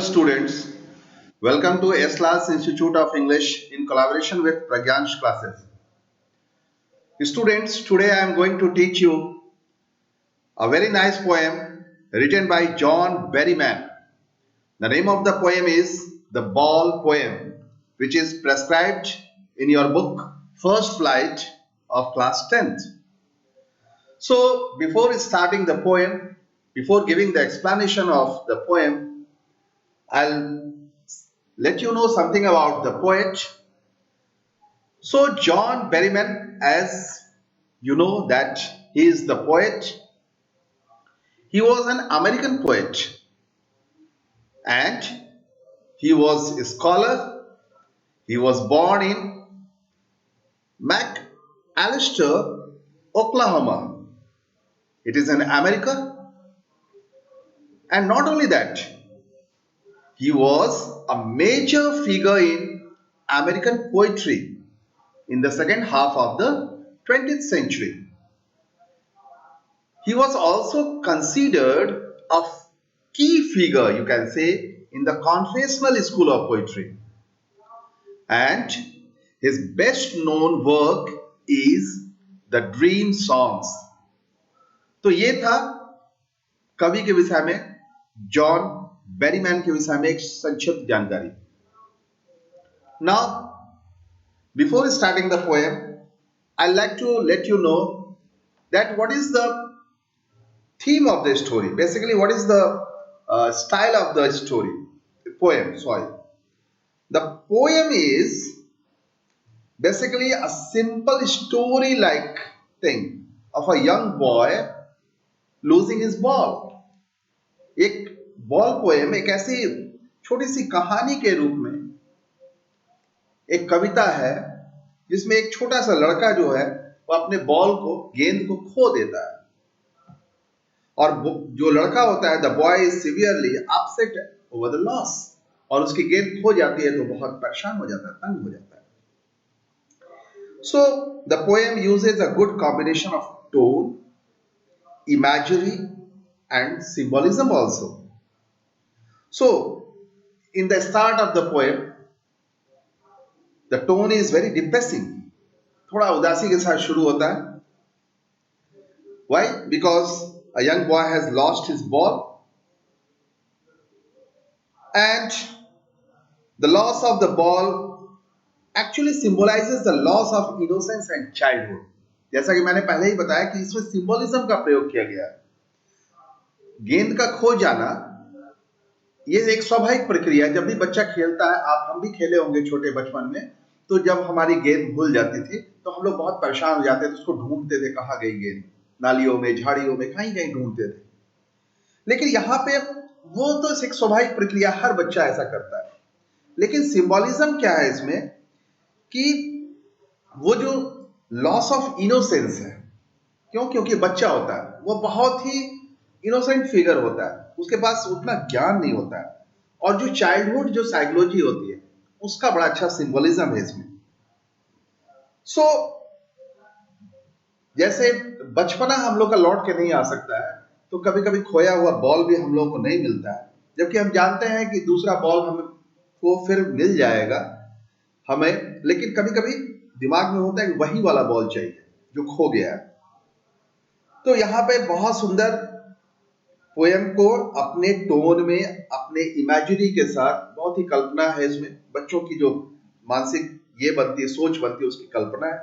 Students, welcome to S-Class Institute of English in collaboration with Pragyansh Classes. Students, today I am going to teach you a very nice poem written by John Berryman. The name of the poem is The Ball Poem, which is prescribed in your book First Flight of class 10th. So, before starting the poem, before giving the explanation of the poem, I'll let you know something about the poet. So John Berryman, as you know that he is the poet, he was an American poet and he was a scholar. He was born in McAllister, Oklahoma. It is in America. And not only that, he was a major figure in American poetry in the second half of the 20th century. He was also considered a key figure, you can say, in the confessional school of poetry. And his best known work is the Dream Songs. तो ये था कवि के विषय में, John Berryman के विषय में एक संक्षिप्त जानकारी. Now, before starting the poem, I'd like to let you know that what is the theme of the story. Basically, what is the style of the story? Poem, sorry. The poem is basically a simple story like thing of a young boy losing his ball. एक ball poem एक ऐसी छोटी सी कहानी के रूप में एक कविता है जिसमें एक छोटा सा लड़का जो है वो अपने बॉल को गेंद को खो देता है और जो लड़का होता है the boy is severely upset over the loss और उसकी गेंद खो जाती है तो बहुत परेशान हो जाता है, तंग हो जाता है. So the poem uses a good combination of tone, imagery and symbolism also. So in the start of the poem, the tone is very depressing. थोड़ा उदासी के साथ शुरू होता है. Why? Because a young boy has lost his ball and the loss of the ball actually symbolizes the loss of innocence and childhood. जैसा कि मैंने पहले ही बताया कि इसमें सिंबलिज्म का प्रयोग किया गया है. गेंद का खो जाना ये एक स्वाभाविक प्रक्रिया है. जब भी बच्चा खेलता है, आप हम भी खेले होंगे छोटे बचपन में, तो जब हमारी गेंद भूल जाती थी तो हम लोग बहुत परेशान हो जाते थे, उसको ढूंढते थे, कहाँ गई गेंद, नालियों में, झाड़ियों में, कहीं कहीं ढूंढते थे. लेकिन यहाँ पे वो तो एक स्वाभाविक प्रक्रिया, हर बच्चा ऐसा करता है. लेकिन सिंबलिज्म क्या है इसमें कि वो जो लॉस ऑफ इनोसेंस है, क्योंकि बच्चा होता है वो बहुत ही इनोसेंट फिगर होता है, उसके पास उतना ज्ञान नहीं होता है, और जो चाइल्डहुड जो साइकोलॉजी होती है उसका बड़ा अच्छा सिंबलिज्म है इसमें. सो जैसे बचपना हम लोग का लौट के नहीं आ सकता है, तो कभी कभी खोया हुआ बॉल भी हम लोगों को नहीं मिलता है, जबकि हम जानते हैं कि दूसरा बॉल हमें को फिर मिल जाएगा हमें, लेकिन कभी कभी दिमाग में होता है कि वही वाला बॉल चाहिए जो खो गया है. तो यहाँ पे बहुत सुंदर पोएम को अपने टोन में, अपने इमेजिनी के साथ, बहुत ही कल्पना है इसमें, बच्चों की जो मानसिक ये बनती है, सोच बनती है, उसकी कल्पना है.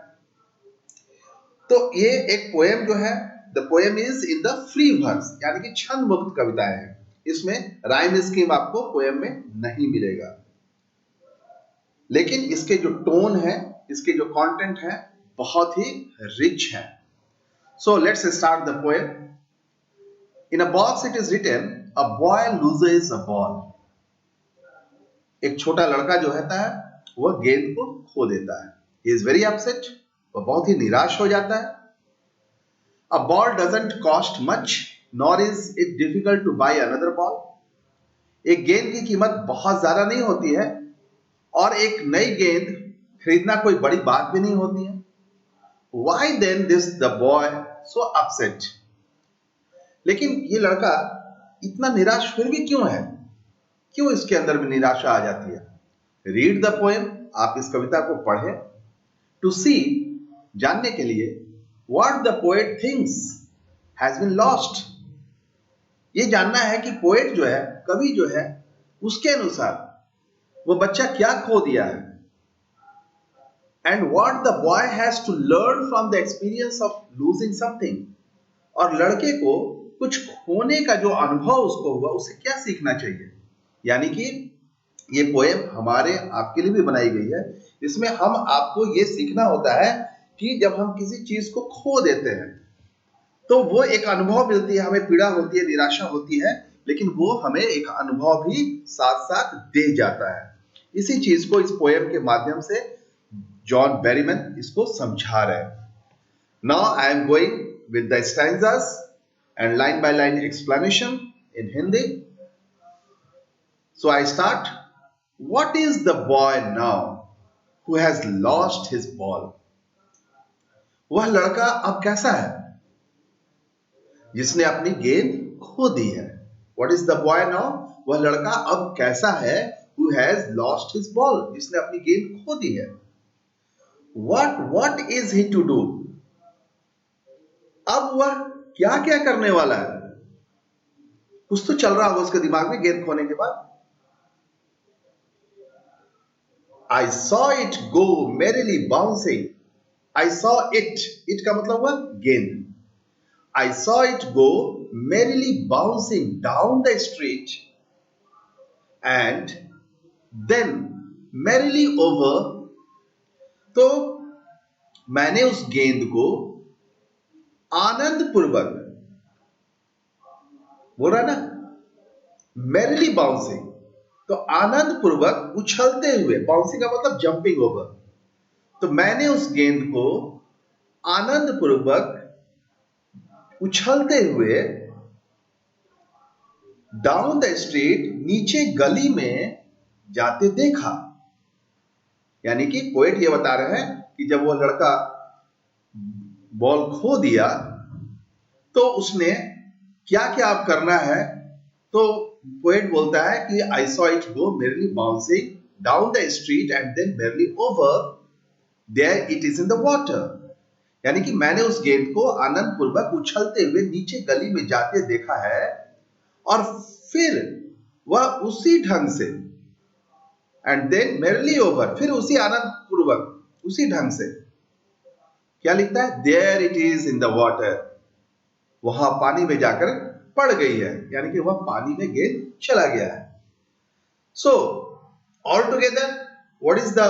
तो ये एक पोएम जो है, the poem is in the free verse, यानी कि छंद मुक्त कविताएं हैं. इसमें राइम स्कीम आपको पोएम में नहीं मिलेगा, लेकिन इसके जो टोन है, इसके जो कंटेंट है, बहुत ही रिच है. So let's start the poem. In a box it is written, a boy loses a ball. एक छोटा लड़का जो रहता है वह गेंद को खो देता है. He is very upset. वह बहुत ही निराश हो जाता है. A ball doesn't cost much, nor is it difficult to buy another ball. एक गेंद की कीमत बहुत ज्यादा नहीं होती है और एक नई गेंद खरीदना कोई बड़ी बात भी नहीं होती है. Why then this the boy so upset? लेकिन ये लड़का इतना निराश फिर भी क्यों है? क्यों इसके अंदर में निराशा आ जाती है? रीड द पोएम, आप इस कविता को पढ़ें, टू सी, जानने के लिए, what the poet thinks has been lost, ये जानना है कि पोएट जो है, कवि जो है, उसके अनुसार वो बच्चा क्या खो दिया है। And what the boy has to learn from the experience of losing something, और लड़के को कुछ खोने का जो अनुभव उसको हुआ, उसे क्या सीखना चाहिए। यानी कि ये पोएम हमारे आपके लिए भी बनाई गई है। इसमें हम आपको ये सीखना होता है कि जब हम किसी चीज को खो देते हैं तो वो एक अनुभव मिलती है, हमें पीड़ा होती है, निराशा होती है, लेकिन वो हमें एक अनुभव भी साथ साथ दे जाता है। इसी चीज को इस पोएम के माध्यम से जॉन बेरीमैन इसको समझा रहे हैं। Now I am going with the stanzas and line by line explanation in Hindi. So I start. What is the boy now who has lost his ball? वह लड़का अब कैसा है जिसने अपनी गेंद खो दी है। What is the boy now? वह लड़का अब कैसा है who has lost his ball, जिसने अपनी गेंद खो दी है। What is he to do? अब वह क्या क्या करने वाला है। कुछ तो चल रहा होगा उसके दिमाग में गेंद खोने के बाद। I saw it go merrily bouncing. I saw it. It का मतलब हुआ गेंद। I saw it go merrily bouncing down the street and then merrily over. तो मैंने उस गेंद को आनंद पूर्वक, बोल रहा ना, merrily bouncing, तो आनंद पूर्वक उछलते हुए, बाउंसिंग का मतलब जंपिंग ओवर, तो मैंने उस गेंद को आनंद पूर्वक उछलते हुए डाउन द स्ट्रीट, नीचे गली में जाते देखा। यानी कि पोएट ये बता रहे हैं कि जब वो लड़का बॉल खो दिया तो उसने क्या क्या अब करना है। तो पोएट बोलता है कि I saw it go merrily bouncing down the street and then merrily over, there it is in the water। यानी कि मैंने उस गेंद को आनंद पूर्वक उछलते हुए नीचे गली में जाते देखा है, और फिर वह उसी ढंग से, एंड देन merrily over, फिर उसी आनंद पूर्वक उसी ढंग से क्या लिखता है, there it is in the water, वहां पानी में जाकर पड़ गई है, यानी कि वह पानी में गेंद चला गया है। So altogether, what is the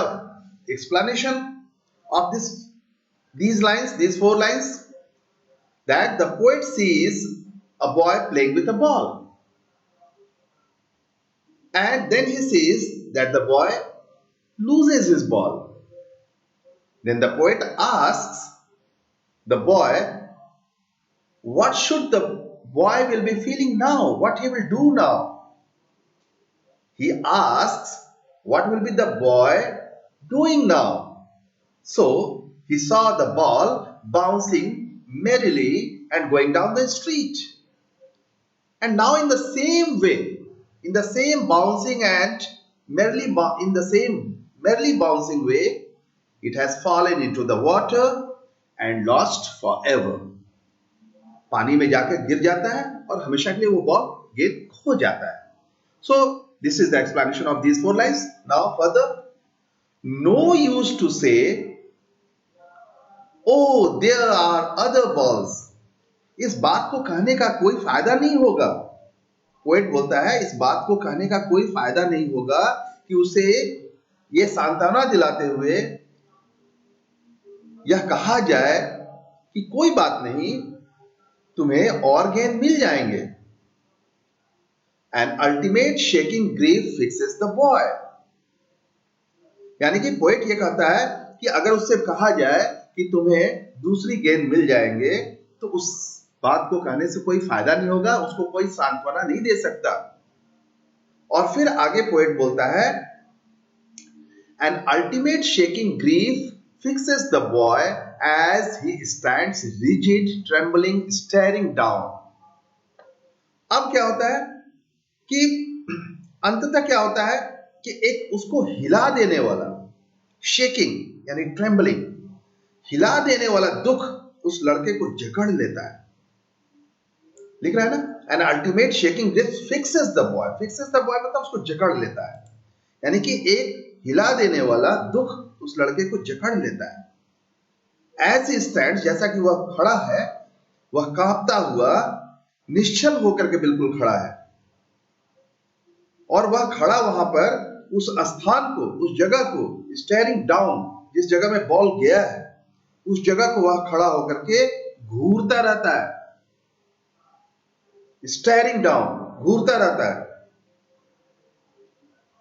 explanation of these lines, these 4 lines? That the poet sees a boy playing with a ball, and then he sees that the boy loses his ball. Then the poet asks the boy, what should the boy will be feeling now, what he will do now. He asks what will be the boy doing now. So he saw the ball bouncing merrily and going down the street, and now in the same way, in the same bouncing and merrily in the same merrily bouncing way, it has fallen into the water and lost forever। पानी में जाकर गिर जाता है और हमेशा के लिए वो बॉल गेंद खो जाता है। So this is the explanation of these 4 lines. Now further, no use to say, oh there are other balls। इस बात को कहने का कोई फायदा नहीं होगा। पोएट बोलता है इस बात को कहने का कोई फायदा नहीं होगा कि उसे ये सांत्वना दिलाते हुए यह कहा जाए कि कोई बात नहीं, तुम्हें और गेंद मिल जाएंगे। An ultimate shaking grief fixes the boy। यानी कि पोएट ये कहता है कि अगर उससे कहा जाए कि तुम्हें दूसरी गेंद मिल जाएंगे, तो उस बात को कहने से कोई फायदा नहीं होगा, उसको कोई सांत्वना नहीं दे सकता। और फिर आगे पोएट बोलता है, An ultimate shaking grief fixes the boy as he stands rigid, trembling, staring down। अब क्या होता है कि अंततः क्या होता है कि एक उसको हिला देने वाला शेकिंग यानी ट्रेम्बलिंग, हिला देने वाला दुख उस लड़के को जकड़ लेता है। लिख रहा है ना, an ultimate shaking this fixes the boy. Fixes the boy मतलब उसको जकड़ लेता है, यानी कि एक हिला देने वाला दुख उस लड़के को जकड़ लेता है। एज ही स्टैंड्स, जैसा कि वह खड़ा है, वह कांपता हुआ निश्चल होकर के बिल्कुल खड़ा है, और वह खड़ा वहां पर उस स्थान को, उस जगह को स्टेयरिंग डाउन, जिस जगह में बॉल गया है उस जगह को वह खड़ा होकर के घूरता रहता है। स्टेयरिंग डाउन, घूरता रहता है।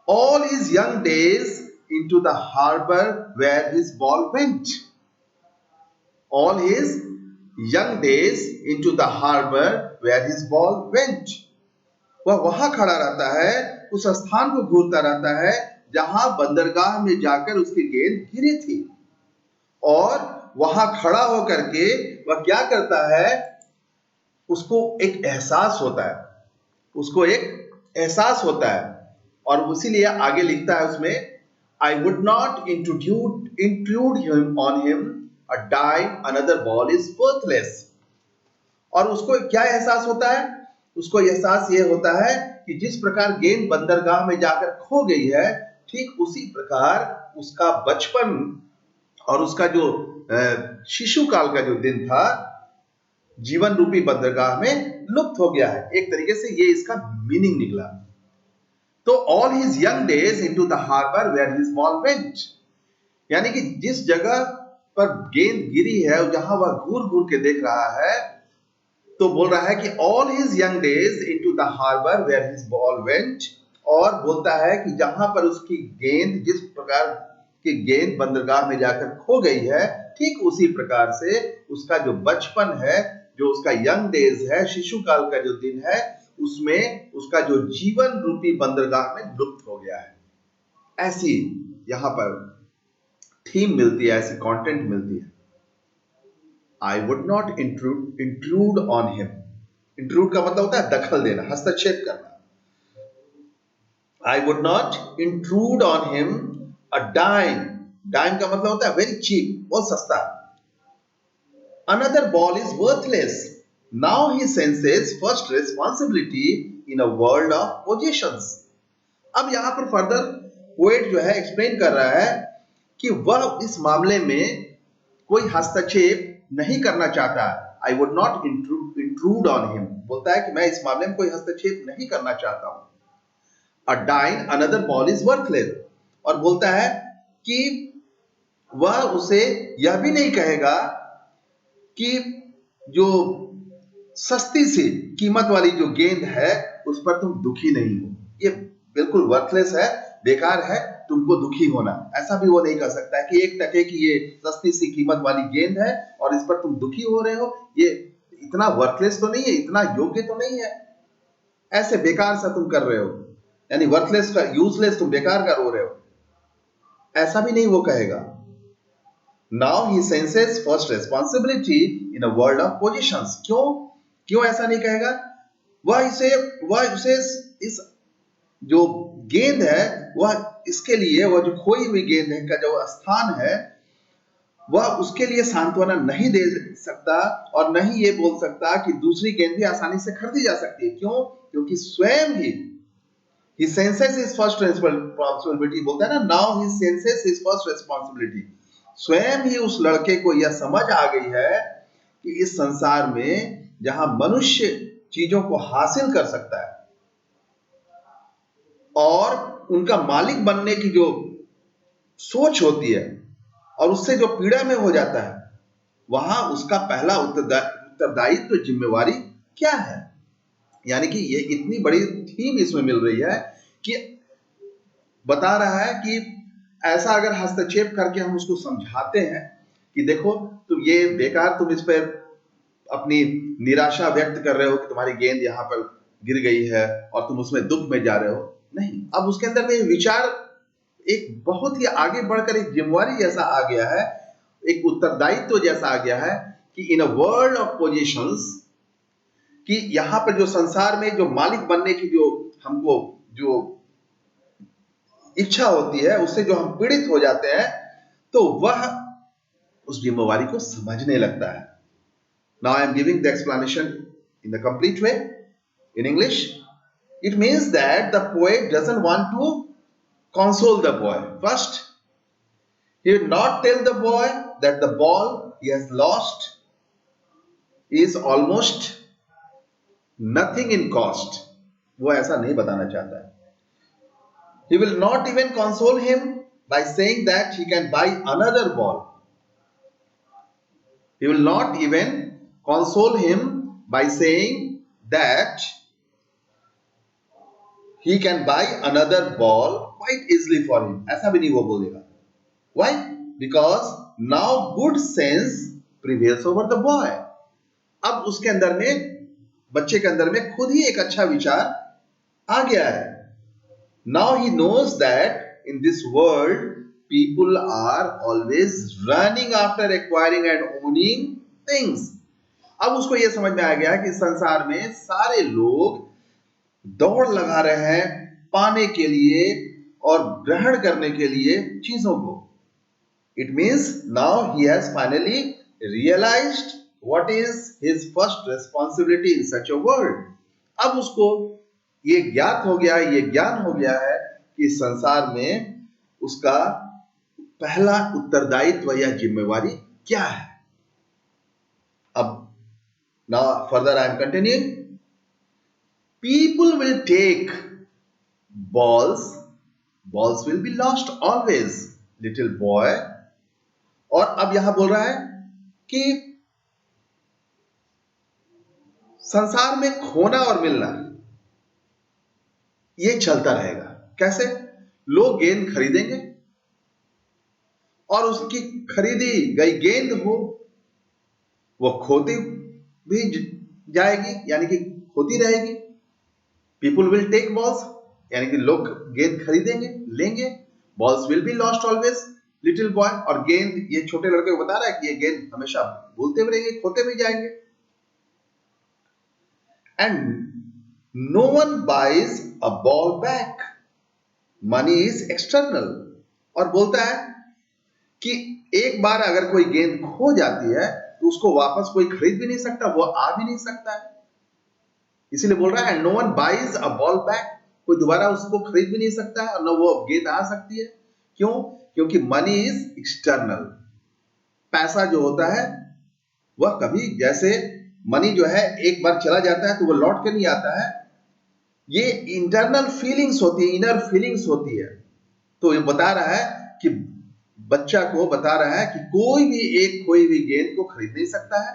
All his young days into the harbor where his ball went. All his young days into the harbor where his ball went. वह वहां खड़ा रहता है, उस स्थान को घूरता रहता है जहां बंदरगाह में जाकर उसकी गेंद गिरी थी। और वहां खड़ा होकर के वह क्या करता है, उसको एक एहसास होता है, उसको एक एहसास होता है, और इसीलिए आगे लिखता है उसमें, I would not intrude him on him a dime another ball is worthless. और उसको क्या एहसास होता है, उसको एहसास ये होता है कि जिस प्रकार गेंद बंदरगाह में जाकर खो गई है, ठीक उसी प्रकार उसका बचपन और उसका जो शिशु काल का जो दिन था जीवन रूपी बंदरगाह में लुप्त हो गया है। एक तरीके से ये इसका मीनिंग निकला। तो all his young days into the harbour where his ball went, यानी कि जिस जगह पर गेंद गिरी है जहां वह घूर घूर के देख रहा है, तो बोल रहा है कि all his young days into the harbour where his ball went, और बोलता है कि जहां पर उसकी गेंद, जिस प्रकार की गेंद बंदरगाह में जाकर खो गई है, ठीक उसी प्रकार से उसका जो बचपन है, जो उसका यंग डेज है, शिशु काल का जो दिन है, उसमें उसका जो जीवन रूपी बंदरगाह में लुप्त हो गया है। ऐसी यहां पर थीम मिलती है, ऐसी कंटेंट मिलती है। I would not intrude on him. Intrude का मतलब होता है दखल देना, हस्तक्षेप करना। I would not intrude on him a dime. Dime का मतलब होता है वेरी चीप, बहुत सस्ता। Another ball is worthless. Now he senses first responsibility in a world of possessions. अब यहां पर फर्दर पोएट जो है एक्सप्लेन कर रहा है कि वह इस मामले में कोई हस्तक्षेप नहीं करना चाहता। आई would not intrude on him, बोलता है कि मैं इस मामले में कोई हस्तक्षेप नहीं करना चाहता हूं। A dine another ball is worthless, और बोलता है कि वह उसे यह भी नहीं कहेगा कि जो सस्ती सी कीमत वाली जो गेंद है उस पर तुम दुखी नहीं हो, ये बिल्कुल वर्थलेस है, बेकार है तुमको दुखी होना। ऐसा भी वो नहीं कर सकता है कि 1 टके की ये सस्ती सी कीमत वाली गेंद है और इस पर तुम दुखी हो रहे हो, ये इतना वर्थलेस तो नहीं है, इतना योग्य तो नहीं है, ऐसे बेकार सा तुम कर रहे हो, यानी वर्थलेस का, यूजलेस, तुम बेकार का रो रहे हो, ऐसा भी नहीं वो कहेगा। Now he senses first responsibility in a world of positions. क्यों ऐसा नहीं कहेगा? वह उसे इस जो गेंद है, वह इसके लिए, वह जो खोई हुई गेंद है का जो स्थान है, वह उसके लिए सांत्वना नहीं दे सकता, और नहीं ये बोल सकता कि दूसरी गेंद भी आसानी से खरीदी जा सकती है। क्यों? क्योंकि स्वयं ही सेंसेस हिज फर्स्ट रिस्पॉन्सिबिलिटी, बोलता है ना, now he senses his first responsibility. स्वयं ही उस लड़के को यह समझ आ गई है कि इस संसार में जहां मनुष्य चीजों को हासिल कर सकता है और उनका मालिक बनने की जो सोच होती है और उससे जो पीड़ा में हो जाता है, वहां उसका पहला उत्तरदायित्व, जिम्मेवारी क्या है। यानी कि ये इतनी बड़ी थीम इसमें मिल रही है कि बता रहा है कि ऐसा अगर हस्तक्षेप करके हम उसको समझाते हैं कि देखो तुम ये बेकार, तुम इस पर अपनी निराशा व्यक्त कर रहे हो कि तुम्हारी गेंद यहां पर गिर गई है और तुम उसमें दुख में जा रहे हो, नहीं, अब उसके अंदर में विचार एक बहुत ही आगे बढ़कर एक जिम्मेवारी जैसा आ गया है, एक उत्तरदायित्व जैसा आ गया है कि इन अ वर्ल्ड ऑफ पोजीशंस, कि यहां पर जो संसार में जो मालिक बनने की जो हमको जो इच्छा होती है, उससे जो हम पीड़ित हो जाते हैं, तो वह उस जिम्मेवारी को समझने लगता है। Now I am giving the explanation in the complete way in English. It means that the poet doesn't want to console the boy. First, he will not tell the boy that the ball he has lost is almost nothing in cost. वो ऐसा नहीं बताना चाहता है. He will not even console him by saying that he can buy another ball. He will not even console him by saying that he can buy another ball quite easily for him. ऐसा भी नहीं वो बोलेगा. Why? Because now good sense prevails over the boy. अब उसके अंदर में, बच्चे के अंदर में खुद ही एक अच्छा विचार आ गया है. Now he knows that in this world people are always running after acquiring and owning things. अब उसको यह समझ में आ गया कि संसार में सारे लोग दौड़ लगा रहे हैं पाने के लिए और ग्रहण करने के लिए चीजों को. It means now he has finally realized what is his first responsibility in such a world. अब उसको ये ज्ञात हो गया, ये ज्ञान हो गया है कि संसार में उसका पहला उत्तरदायित्व या जिम्मेवारी क्या है. अब now further I am continuing. People will take balls will be lost always, little boy. और अब यहां बोल रहा है कि संसार में खोना और मिलना ये चलता रहेगा. कैसे? लोग गेंद खरीदेंगे और उसकी खरीदी गई गेंद हो वो खोती भी जाएगी, यानी कि खोती रहेगी. पीपुल विल टेक बॉल्स, यानी कि लोग गेंद खरीदेंगे, लेंगे. Balls will be lost always, little boy. और गेंद, ये छोटे लड़के को बता रहा है कि ये गेंद हमेशा भूलते भी रहेंगे, खोते भी जाएंगे. And no one buys a ball back. Money is external. और बोलता है कि एक बार अगर कोई गेंद खो जाती है तो उसको वापस कोई खरीद भी नहीं सकता, वो आ भी नहीं सकता है. इसीलिए बोल रहा है no one buys a ball back. कोई दोबारा उसको खरीद भी नहीं सकता है और न वो गेंद आ सकती है. क्यों? क्योंकि मनी इज एक्सटर्नल. पैसा जो होता है वह कभी, जैसे मनी जो है एक बार चला जाता है तो वो लौट के नहीं आता है. ये इंटरनल फीलिंग्स होती है, इनर फीलिंग्स होती है. तो ये बता रहा है कि बच्चा को बता रहा है कि कोई भी एक खोई हुई गेंद को खरीद नहीं सकता है.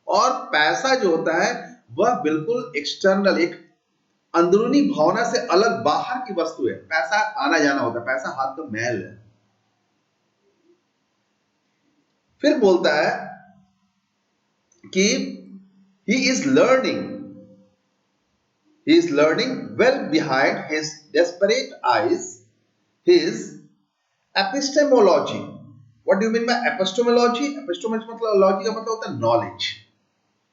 और पैसा जो होता है वह बिल्कुल एक्सटर्नल, एक अंदरूनी भावना से अलग बाहर की वस्तु है. पैसा आना जाना होता है, पैसा हाथ का मैल है. फिर बोलता है कि he is learning well behind his desperate eyes his epistemology. What do you mean by epistemology? Epistemology का मतलब होता है knowledge.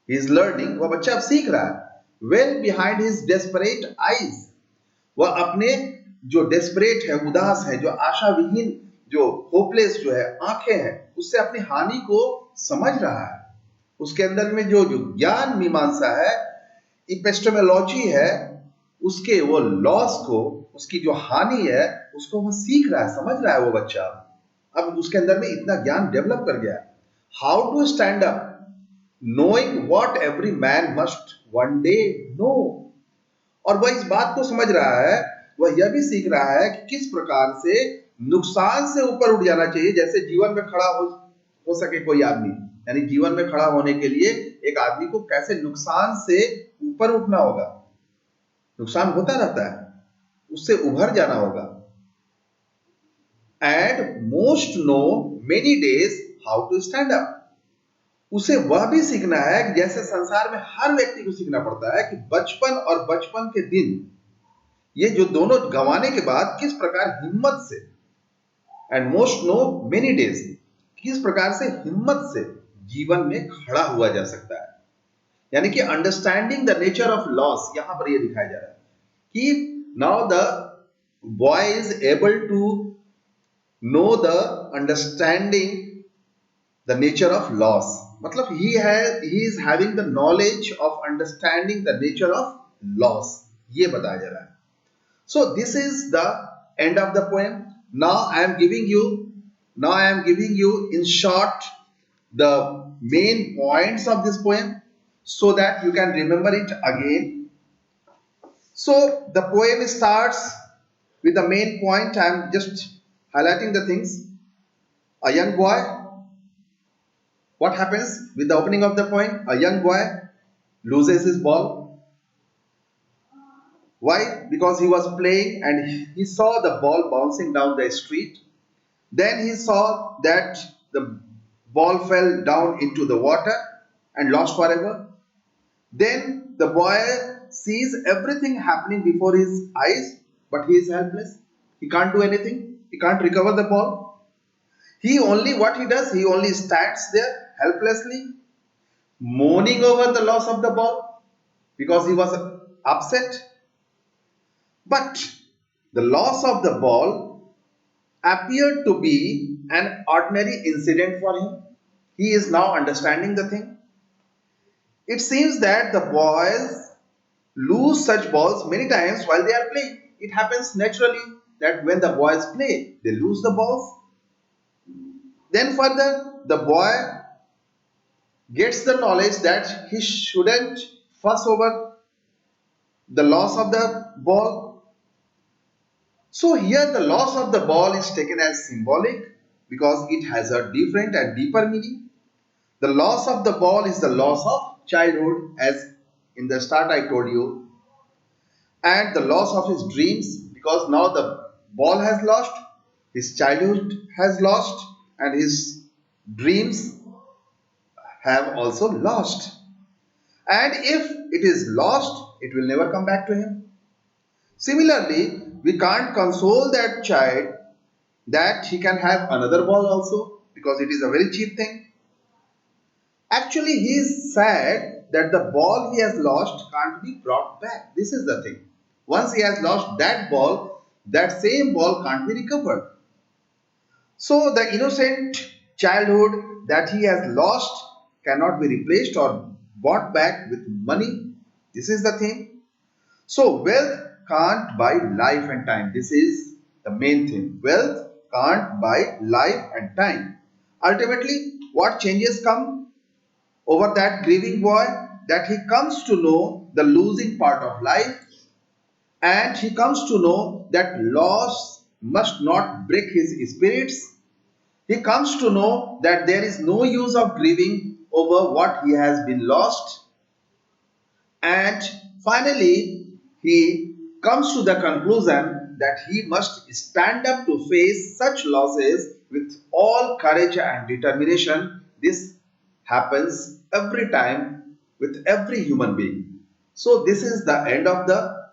He is learning, वह बच्चा अब सीख रहा है. well behind his desperate eyes, वह अपने जो desperate है, उदास है, जो आशा विहीन, जो hopeless जो है, आंखें हैं, उससे अपनी हानि को समझ रहा है. उसके अंदर में जो ज्ञान मीमांसा है, epistemology है, उसके वो लॉस को, उसकी जो हानि है, उसको वो सीख रहा है, समझ रहा है वो बच्चा. अब उसके अंदर में इतना ज्ञान डेवलप कर गया. How to stand up, knowing what every man must one day know. और वह इस बात को समझ रहा है, वह यह भी सीख रहा है कि किस प्रकार से नुकसान से ऊपर उठ जाना चाहिए. जैसे जीवन में खड़ा हो सके कोई आदमी, यानी जीवन में खड़ा होने के लिए एक आदमी को कैसे नुकसान से ऊपर उठना होगा. नुकसान होता रहता है, उससे उभर जाना होगा. And most know many days how to stand up. उसे वह भी सीखना है कि जैसे संसार में हर व्यक्ति को सीखना पड़ता है कि बचपन और बचपन के दिन, ये जो दोनों गंवाने के बाद किस प्रकार हिम्मत से, and most know many days, किस प्रकार से हिम्मत से जीवन में खड़ा हुआ जा सकता है. यानी कि understanding the nature of loss, यहां पर यह दिखाया जा रहा है कि now the boy is able to know the understanding the nature of loss. मतलब he is having the knowledge of understanding the nature of loss. ये बताया जा रहा है. So this is the end of the poem. Now I am giving you in short the main points of this poem so that you can remember it again. So the poem starts with the main point. I am just highlighting the things. A young boy. What happens with the opening of the poem? A young boy loses his ball. Why? Because he was playing and he saw the ball bouncing down the street. Then he saw that the ball fell down into the water and lost forever. Then the boy sees everything happening before his eyes, but he is helpless. He can't do anything. He can't recover the ball. What he does, he only stands there helplessly, moaning over the loss of the ball because he was upset. But the loss of the ball appeared to be an ordinary incident for him. He is now understanding the thing. It seems that the boys lose such balls many times while they are playing. It happens naturally that when the boys play, they lose the balls. Then further, the boy gets the knowledge that he shouldn't fuss over the loss of the ball. So here the loss of the ball is taken as symbolic because it has a different and deeper meaning. The loss of the ball is the loss of childhood, as in the start I told you, and the loss of his dreams because now the ball has lost, his childhood has lost, and his dreams have also lost. And if it is lost, it will never come back to him. Similarly, we can't console that child that he can have another ball also because it is a very cheap thing. Actually, he is sad that the ball he has lost can't be brought back. This is the thing. Once he has lost that ball, that same ball can't be recovered. So the innocent childhood that he has lost cannot be replaced or bought back with money. This is the thing. So wealth can't buy life and time. This is the main thing. Wealth can't buy life and time. Ultimately, what changes come over that grieving boy? That he comes to know the losing part of life, and he comes to know that loss must not break his spirits. He comes to know that there is no use of grieving over what he has been lost. And finally, he comes to the conclusion that he must stand up to face such losses with all courage and determination. This happens every time with every human being. So, this is the end of the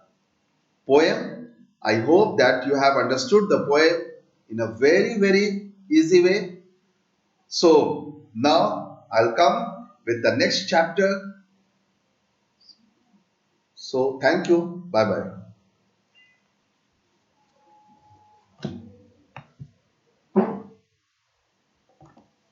poem. I hope that you have understood the poem in a very, very easy way. So, now I'll come with the next chapter. So, thank you. Bye bye.